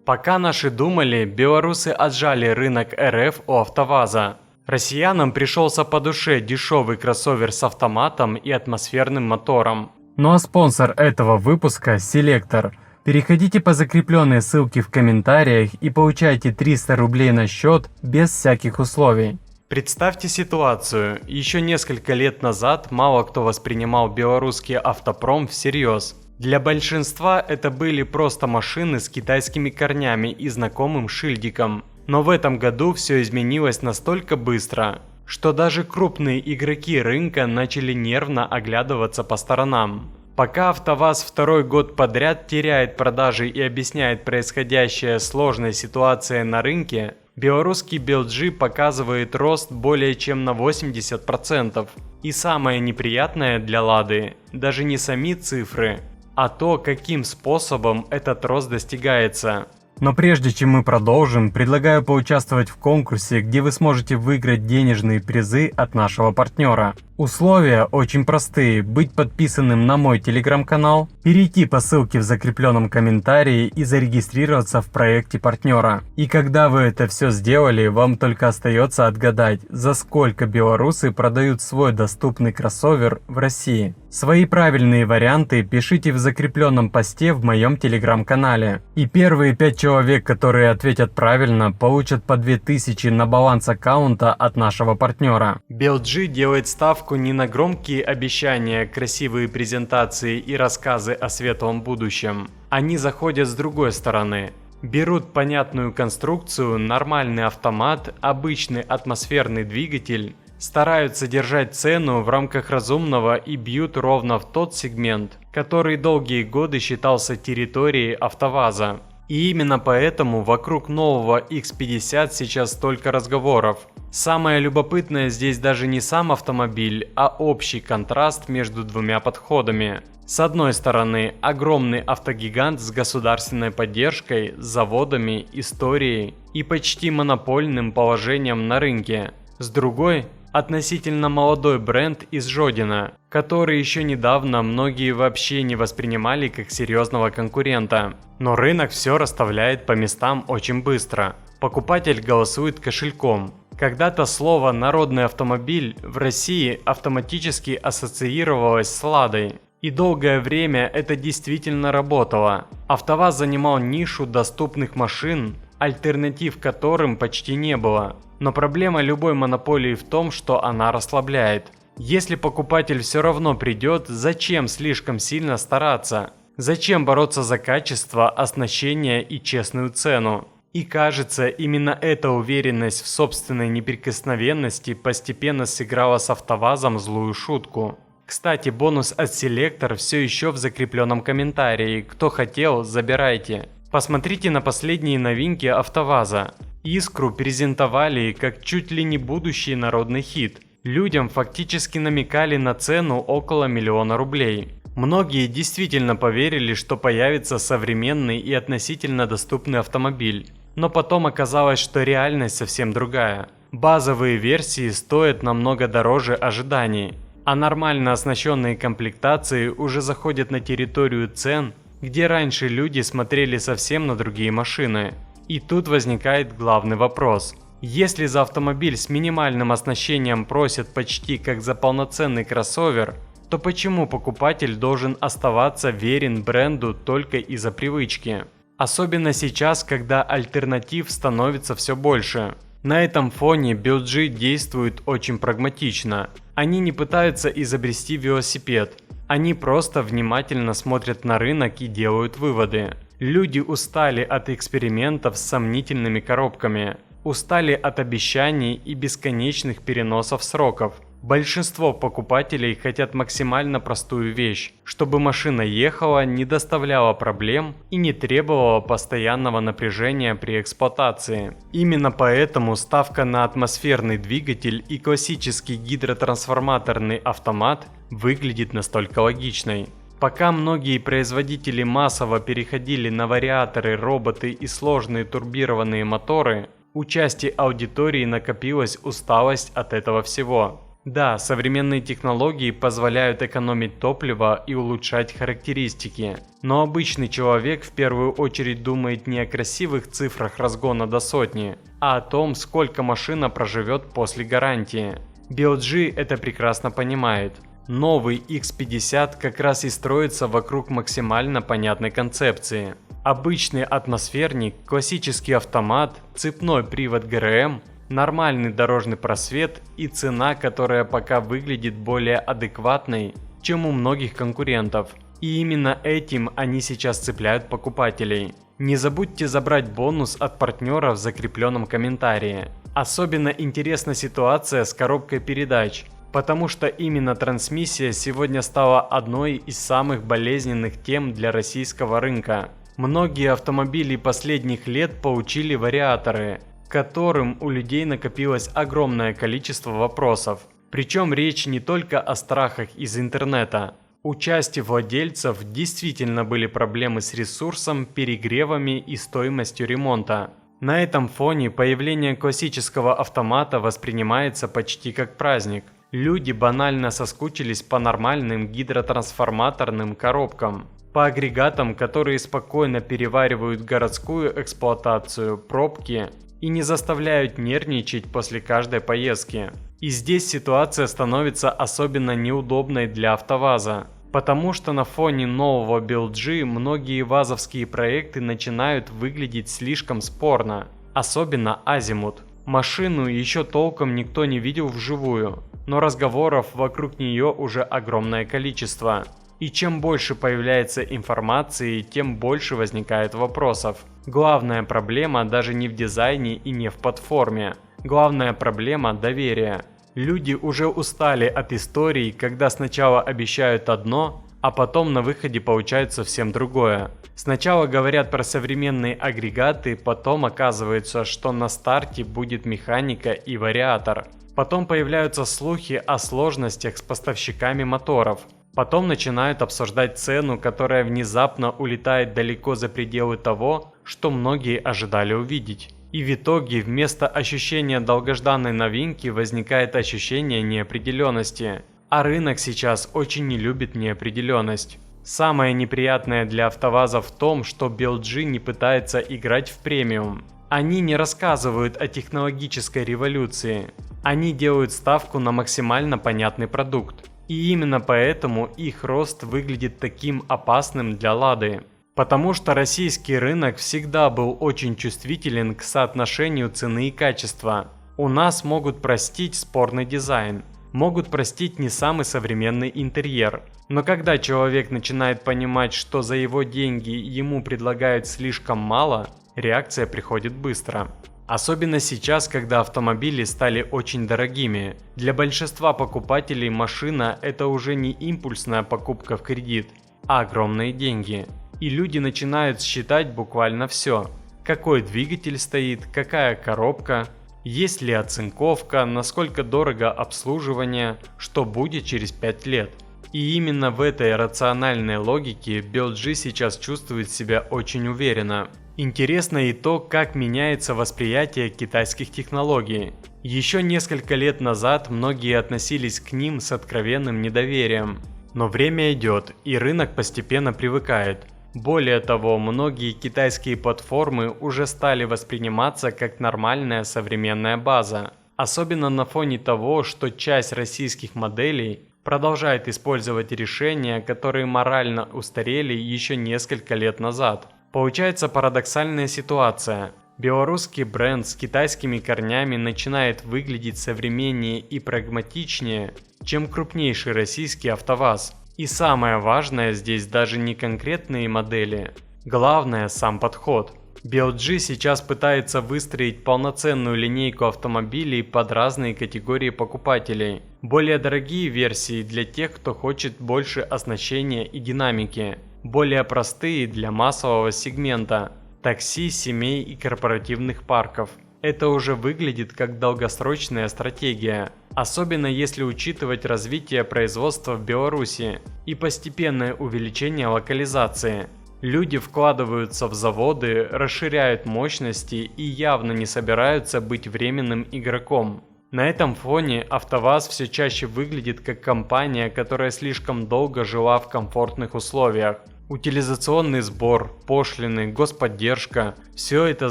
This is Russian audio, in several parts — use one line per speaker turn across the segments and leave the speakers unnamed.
Пока наши думали, белорусы отжали рынок РФ у АвтоВАЗа. Россиянам пришелся по душе дешевый кроссовер с автоматом и атмосферным мотором.
Ну а спонсор этого выпуска – Селектор. Переходите по закрепленной ссылке в комментариях и получайте 300 рублей на счет без всяких условий.
Представьте ситуацию. Еще несколько лет назад мало кто воспринимал белорусский автопром всерьез. Для большинства это были просто машины с китайскими корнями и знакомым шильдиком. Но в этом году все изменилось настолько быстро, что даже крупные игроки рынка начали нервно оглядываться по сторонам. Пока АвтоВАЗ второй год подряд теряет продажи и объясняет происходящее сложной ситуацией на рынке, белорусский BLG показывает рост более чем на 80%. И самое неприятное для Лады даже не сами цифры, а то, каким способом этот рост достигается.
Но прежде чем мы продолжим, предлагаю поучаствовать в конкурсе, где вы сможете выиграть денежные призы от нашего партнера. Условия очень простые: быть подписанным на мой телеграм-канал, перейти по ссылке в закрепленном комментарии и зарегистрироваться в проекте партнера. И когда вы это все сделали, вам только остается отгадать, за сколько белорусы продают свой доступный кроссовер в России. Свои правильные варианты пишите в закрепленном посте в моем телеграм-канале. И первые 5 человек, которые ответят правильно, получат по 2000 на баланс аккаунта от нашего партнера.
BLG делает ставку не на громкие обещания, красивые презентации и рассказы о светлом будущем. Они заходят с другой стороны. Берут понятную конструкцию, нормальный автомат, обычный атмосферный двигатель, стараются держать цену в рамках разумного и бьют ровно в тот сегмент, который долгие годы считался территорией АвтоВАЗа. И именно поэтому вокруг нового X50 сейчас столько разговоров. Самое любопытное здесь даже не сам автомобиль, а общий контраст между двумя подходами. С одной стороны, огромный автогигант с государственной поддержкой, заводами, историей и почти монопольным положением на рынке. С другой, относительно молодой бренд из Жодина, который еще недавно многие вообще не воспринимали как серьезного конкурента. Но рынок все расставляет по местам очень быстро. Покупатель голосует кошельком. Когда-то слово «народный автомобиль» в России автоматически ассоциировалось с Ладой. И долгое время это действительно работало. АвтоВАЗ занимал нишу доступных машин, альтернатив которым почти не было. Но проблема любой монополии в том, что она расслабляет. Если покупатель все равно придет, зачем слишком сильно стараться? Зачем бороться за качество, оснащение и честную цену? И кажется, именно эта уверенность в собственной неприкосновенности постепенно сыграла с АвтоВАЗом злую шутку. Кстати, бонус от Селектор все еще в закрепленном комментарии. Кто хотел, забирайте. Посмотрите на последние новинки АвтоВАЗа. Искру презентовали как чуть ли не будущий народный хит. Людям фактически намекали на цену около 1 000 000 рублей. Многие действительно поверили, что появится современный и относительно доступный автомобиль. Но потом оказалось, что реальность совсем другая. Базовые версии стоят намного дороже ожиданий, а нормально оснащенные комплектации уже заходят на территорию цен, где раньше люди смотрели совсем на другие машины. И тут возникает главный вопрос. Если за автомобиль с минимальным оснащением просят почти как за полноценный кроссовер, то почему покупатель должен оставаться верен бренду только из-за привычки? Особенно сейчас, когда альтернатив становится все больше. На этом фоне BLG действует очень прагматично. Они не пытаются изобрести велосипед. Они просто внимательно смотрят на рынок и делают выводы. Люди устали от экспериментов с сомнительными коробками. Устали от обещаний и бесконечных переносов сроков. Большинство покупателей хотят максимально простую вещь, чтобы машина ехала, не доставляла проблем и не требовала постоянного напряжения при эксплуатации. Именно поэтому ставка на атмосферный двигатель и классический гидротрансформаторный автомат выглядит настолько логичной. Пока многие производители массово переходили на вариаторы, роботы и сложные турбированные моторы, у части аудитории накопилась усталость от этого всего. Да, современные технологии позволяют экономить топливо и улучшать характеристики, но обычный человек в первую очередь думает не о красивых цифрах разгона до сотни, а о том, сколько машина проживет после гарантии. BLG это прекрасно понимает. Новый X50 как раз и строится вокруг максимально понятной концепции. Обычный атмосферник, классический автомат, цепной привод ГРМ, нормальный дорожный просвет и цена, которая пока выглядит более адекватной, чем у многих конкурентов. И именно этим они сейчас цепляют покупателей. Не забудьте забрать бонус от партнера в закрепленном комментарии. Особенно интересна ситуация с коробкой передач, потому что именно трансмиссия сегодня стала одной из самых болезненных тем для российского рынка. Многие автомобили последних лет получили вариаторы, к которым у людей накопилось огромное количество вопросов. Причем речь не только о страхах из интернета. У части владельцев действительно были проблемы с ресурсом, перегревами и стоимостью ремонта. На этом фоне появление классического автомата воспринимается почти как праздник. Люди банально соскучились по нормальным гидротрансформаторным коробкам, по агрегатам, которые спокойно переваривают городскую эксплуатацию, пробки и не заставляют нервничать после каждой поездки. И здесь ситуация становится особенно неудобной для АвтоВАЗа, потому что на фоне нового BLG многие вазовские проекты начинают выглядеть слишком спорно, особенно Азимут. Машину еще толком никто не видел вживую, но разговоров вокруг нее уже огромное количество. И чем больше появляется информации, тем больше возникает вопросов. Главная проблема даже не в дизайне и не в платформе. Главная проблема – доверие. Люди уже устали от историй, когда сначала обещают одно, а потом на выходе получают совсем другое. Сначала говорят про современные агрегаты, потом оказывается, что на старте будет механика и вариатор. Потом появляются слухи о сложностях с поставщиками моторов. Потом начинают обсуждать цену, которая внезапно улетает далеко за пределы того, что многие ожидали увидеть. И в итоге вместо ощущения долгожданной новинки возникает ощущение неопределенности. А рынок сейчас очень не любит неопределенность. Самое неприятное для АвтоВАЗа в том, что BLG не пытается играть в премиум. Они не рассказывают о технологической революции. Они делают ставку на максимально понятный продукт. И именно поэтому их рост выглядит таким опасным для Лады. Потому что российский рынок всегда был очень чувствителен к соотношению цены и качества. У нас могут простить спорный дизайн, могут простить не самый современный интерьер. Но когда человек начинает понимать, что за его деньги ему предлагают слишком мало, реакция приходит быстро. Особенно сейчас, когда автомобили стали очень дорогими. Для большинства покупателей машина – это уже не импульсная покупка в кредит, а огромные деньги. И люди начинают считать буквально все. Какой двигатель стоит, какая коробка, есть ли оцинковка, насколько дорого обслуживание, что будет через 5 лет. И именно в этой рациональной логике BLG сейчас чувствует себя очень уверенно. Интересно и то, как меняется восприятие китайских технологий. Еще несколько лет назад многие относились к ним с откровенным недоверием. Но время идет, и рынок постепенно привыкает. Более того, многие китайские платформы уже стали восприниматься как нормальная современная база. Особенно на фоне того, что часть российских моделей продолжает использовать решения, которые морально устарели еще несколько лет назад. Получается парадоксальная ситуация. Белорусский бренд с китайскими корнями начинает выглядеть современнее и прагматичнее, чем крупнейший российский АвтоВАЗ. И самое важное здесь даже не конкретные модели. Главное сам подход. BLG сейчас пытается выстроить полноценную линейку автомобилей под разные категории покупателей. Более дорогие версии для тех, кто хочет больше оснащения и динамики. Более простые для массового сегмента, такси, семей и корпоративных парков. Это уже выглядит как долгосрочная стратегия, особенно если учитывать развитие производства в Беларуси и постепенное увеличение локализации. Люди вкладываются в заводы, расширяют мощности и явно не собираются быть временным игроком. На этом фоне АвтоВАЗ все чаще выглядит как компания, которая слишком долго жила в комфортных условиях. Утилизационный сбор, пошлины, господдержка – все это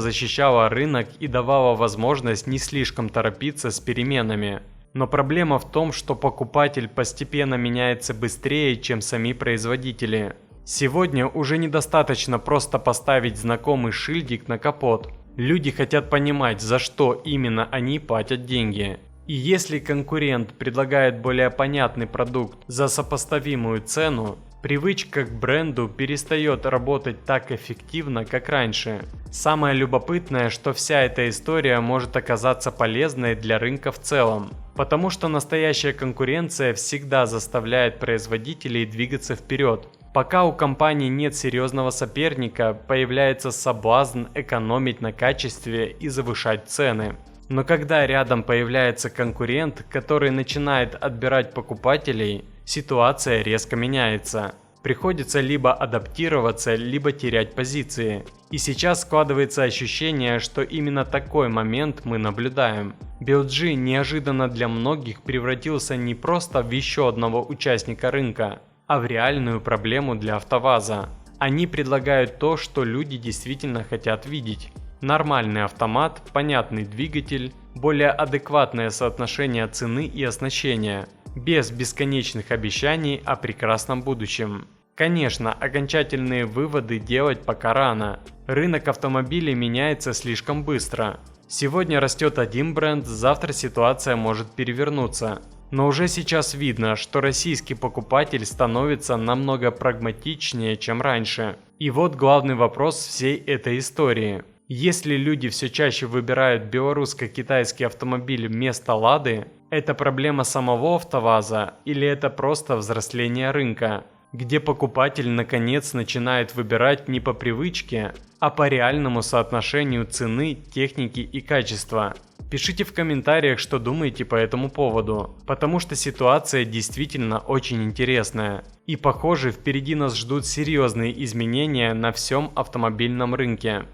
защищало рынок и давало возможность не слишком торопиться с переменами. Но проблема в том, что покупатель постепенно меняется быстрее, чем сами производители. Сегодня уже недостаточно просто поставить знакомый шильдик на капот. Люди хотят понимать, за что именно они платят деньги. И если конкурент предлагает более понятный продукт за сопоставимую цену, привычка к бренду перестает работать так эффективно, как раньше. Самое любопытное, что вся эта история может оказаться полезной для рынка в целом, потому что настоящая конкуренция всегда заставляет производителей двигаться вперед. Пока у компании нет серьезного соперника, появляется соблазн экономить на качестве и завышать цены. Но когда рядом появляется конкурент, который начинает отбирать покупателей, ситуация резко меняется. Приходится либо адаптироваться, либо терять позиции. И сейчас складывается ощущение, что именно такой момент мы наблюдаем. BLG неожиданно для многих превратился не просто в еще одного участника рынка, а в реальную проблему для АвтоВАЗа. Они предлагают то, что люди действительно хотят видеть. Нормальный автомат, понятный двигатель, более адекватное соотношение цены и оснащения, без бесконечных обещаний о прекрасном будущем. Конечно, окончательные выводы делать пока рано. Рынок автомобилей меняется слишком быстро. Сегодня растет один бренд, завтра ситуация может перевернуться. Но уже сейчас видно, что российский покупатель становится намного прагматичнее, чем раньше. И вот главный вопрос всей этой истории. Если люди все чаще выбирают белорусско-китайский автомобиль вместо Лады, это проблема самого АвтоВАЗа или это просто взросление рынка, где покупатель наконец начинает выбирать не по привычке, а по реальному соотношению цены, техники и качества. Пишите в комментариях, что думаете по этому поводу, потому что ситуация действительно очень интересная. И похоже, впереди нас ждут серьезные изменения на всем автомобильном рынке.